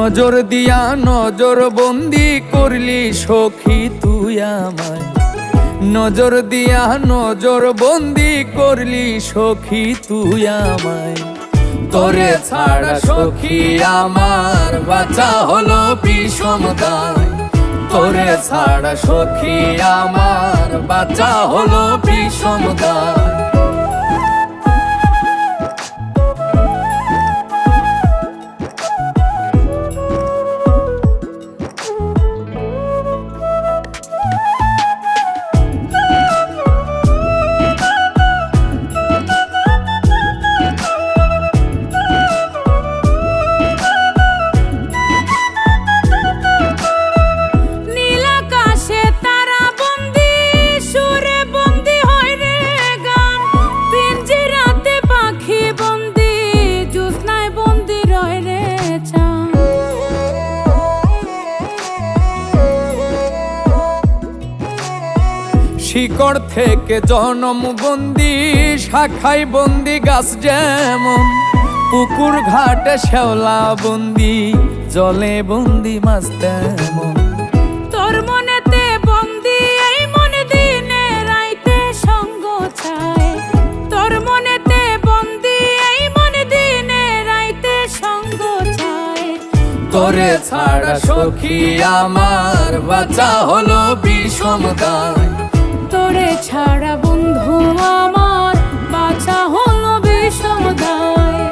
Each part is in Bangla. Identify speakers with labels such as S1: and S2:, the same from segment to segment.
S1: নজর দিয়া নজর বন্দি করলি সখী তুই আমায়, নজর দিয়া নজর বন্দি করলি সখী তুই আমায়। তোরে ছাড়া সখী আমার বাঁচা হলো বিষম দায়, তোরে ছাড়া সখী আমার বাঁচা হলো বিষম দায়। শিকড় থেকে জনম বন্দি, শাখায় বন্দি গাছ যেমন, পুকুর ঘাটে শ্যাওলা বন্দি, জলে বন্দি মাছ তেমন।
S2: তোর মনেতে বন্দি এই মনে দিনে রাইতে সঙ্গ চায়, তোর মনেতে বন্দি এই মনে দিনে রাইতে সঙ্গ চায়।
S1: তোরে ছাড়া সখী আমার বাঁচা হলো বিষম দায়,
S2: তোরে ছাড়া বন্ধু আমার বাঁচা হলো বিষম দায়।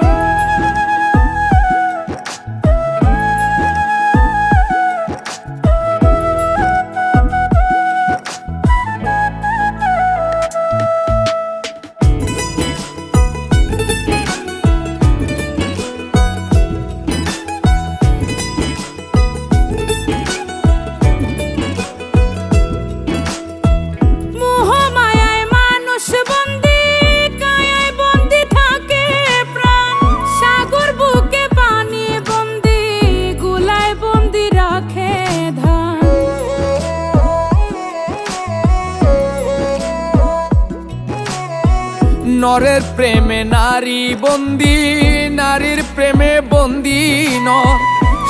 S1: নরের প্রেমে নারী বন্দি, নারীর প্রেমে বন্দি নর,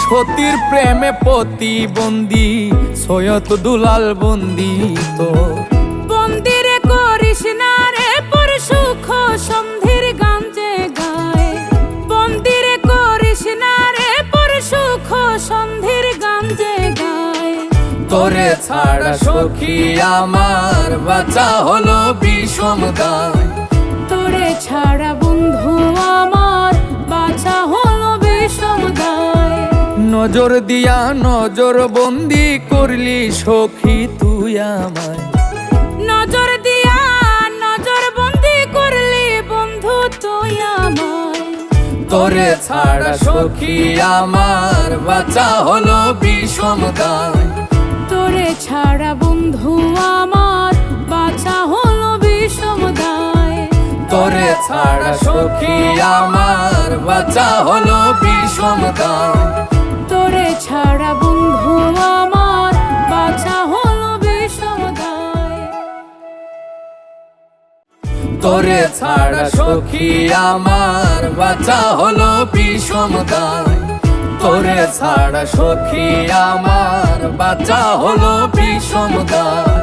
S1: সতীর প্রেমে পতি বন্দি, সৈয়দ দুলাল বন্দি। তো
S2: বন্দিরে করিস না রে পর সুখ সন্ধির গান যে গায়, বন্দিরে করিস না রে পর সুখ সন্ধির গান যে গায়।
S1: তোরে ছাড়া সখী আমার বাঁচা হলো বিষম দায়,
S2: তোরে ছাড়া বন্ধু আমার বাঁচা হলো বিষম দায়।
S1: নজর দিয়া নজর বন্দি করলি সখী তুই আমায়,
S2: নজর দিয়া নজর বন্দি করলি বন্ধু তুই আমায়।
S1: তোরে ছাড়া সখী আমার বাঁচা হলো বিষম দায়,
S2: তোরে ছাড়া বন্ধু আমার বাঁচা হলো বিষম দায়।
S1: তোরে ছাড়া সখী আমার বাঁচা হলো বিষম দায়,
S2: তোরে ছাড়া বন্ধু আমার বাঁচা হলো বিষম দায়।
S1: তোরে ছাড়া সখী আমার বাঁচা হলো বিষম দায়, তোরে ছাড়া সখী আমার বাঁচা হলো বিষম দায়।